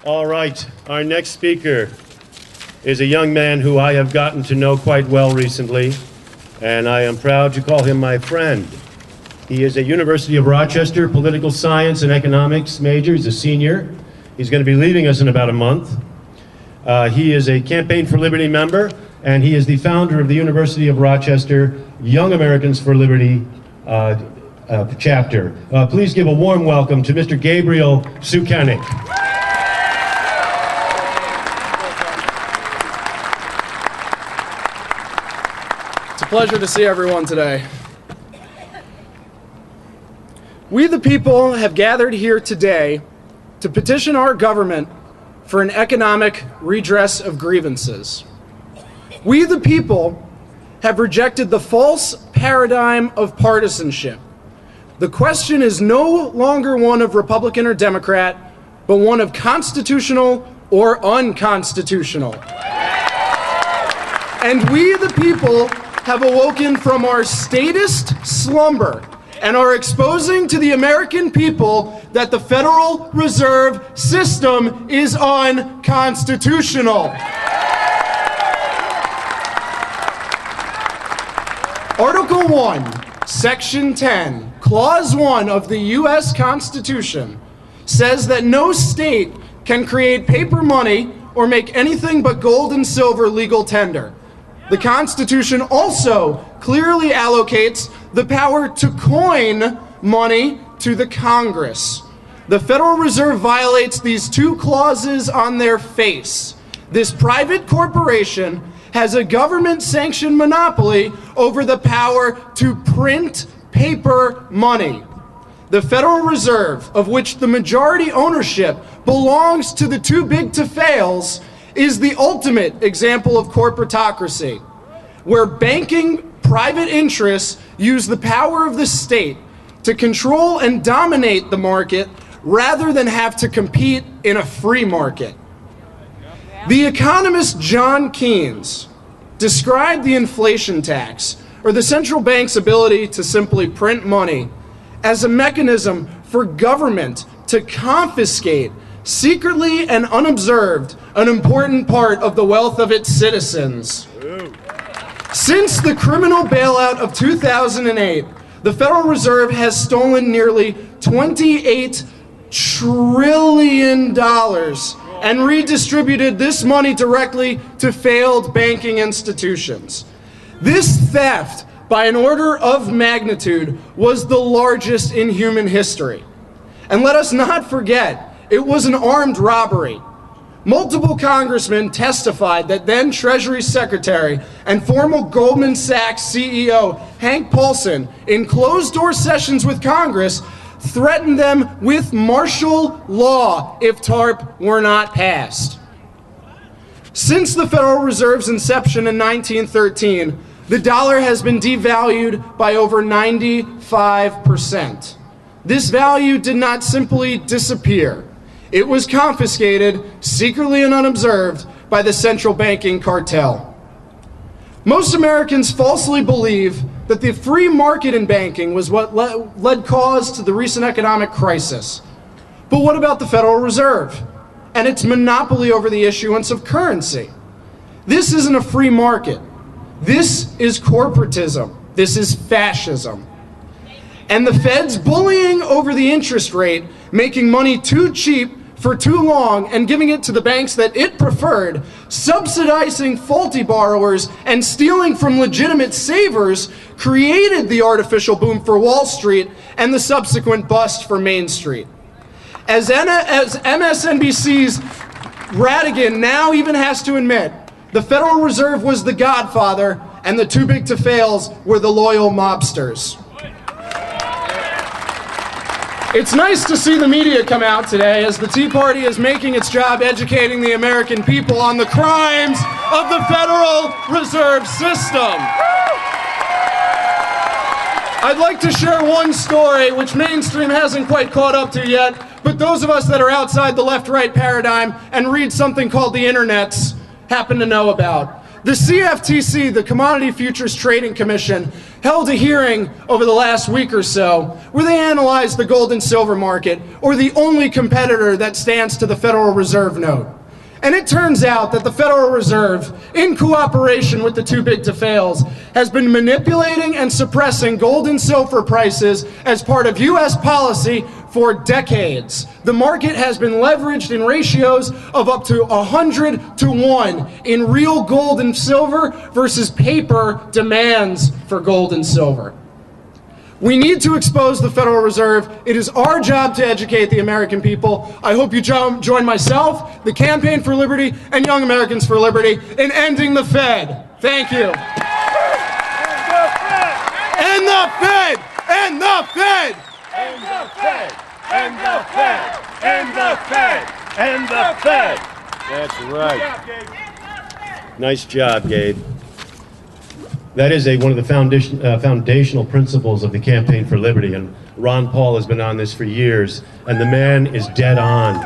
All right, our next speaker is a young man who I have gotten to know quite well recently, and I am proud to call him my friend. He is a University of Rochester political science and economics major. He's a senior. He's going to be leaving us in about a month. He is a Campaign for Liberty member, and he is the founder of the University of Rochester Young Americans for Liberty chapter. Please give a warm welcome to Mr. Gabriel Sukenik. It's a pleasure to see everyone today. We the people have gathered here today to petition our government for an economic redress of grievances. We the people have rejected the false paradigm of partisanship. The question is no longer one of Republican or Democrat, but one of constitutional or unconstitutional. And we the people have awoken from our statist slumber and are exposing to the American people that the Federal Reserve System is unconstitutional. Article 1, Section 10, Clause 1 of the U.S. Constitution says that no state can create paper money or make anything but gold and silver legal tender. The Constitution also clearly allocates the power to coin money to the Congress. The Federal Reserve violates these two clauses on their face. This private corporation has a government-sanctioned monopoly over the power to print paper money. The Federal Reserve, of which the majority ownership belongs to the too big to fails, is the ultimate example of corporatocracy, where banking private interests use the power of the state to control and dominate the market rather than have to compete in a free market. The economist John Keynes described the inflation tax, or the central bank's ability to simply print money, as a mechanism for government to confiscate, secretly and unobserved, an important part of the wealth of its citizens. Since the criminal bailout of 2008, the Federal Reserve has stolen nearly $28 trillion and redistributed this money directly to failed banking institutions. This theft, by an order of magnitude, was the largest in human history. And let us not forget, it was an armed robbery. Multiple congressmen testified that then Treasury Secretary and former Goldman Sachs CEO Hank Paulson, in closed-door sessions with Congress, threatened them with martial law if TARP were not passed. Since the Federal Reserve's inception in 1913, the dollar has been devalued by over 95%. This value did not simply disappear. It was confiscated, secretly and unobserved, by the central banking cartel. Most Americans falsely believe that the free market in banking was what led cause to the recent economic crisis. But what about the Federal Reserve and its monopoly over the issuance of currency? This isn't a free market. This is corporatism. This is fascism. And the Fed's bullying over the interest rate, making money too cheap for too long and giving it to the banks that it preferred, subsidizing faulty borrowers and stealing from legitimate savers, created the artificial boom for Wall Street and the subsequent bust for Main Street. As MSNBC's Radigan now even has to admit, the Federal Reserve was the godfather and the too big to fails were the loyal mobsters. It's nice to see the media come out today as the Tea Party is making its job educating the American people on the crimes of the Federal Reserve System. I'd like to share one story which mainstream hasn't quite caught up to yet, but those of us that are outside the left-right paradigm and read something called the internets happen to know about. the CFTC, the Commodity Futures Trading Commission, held a hearing over the last week or so where they analyzed the gold and silver market, or the only competitor that stands to the Federal Reserve note. And it turns out that the Federal Reserve, in cooperation with the too big to fails, has been manipulating and suppressing gold and silver prices as part of U.S. policy for decades. The market has been leveraged in ratios of up to 100 to 1 in real gold and silver versus paper demands for gold and silver. We need to expose the Federal Reserve. It is our job to educate the American people. I hope you join myself, the Campaign for Liberty, and Young Americans for Liberty in ending the Fed. Thank you. End the Fed! End the Fed! End the Fed! End the Fed! End the Fed! End the Fed! That's right. Nice job, Gabe. That is one of the foundational principles of the Campaign for Liberty, and Ron Paul has been on this for years, and the man is dead on.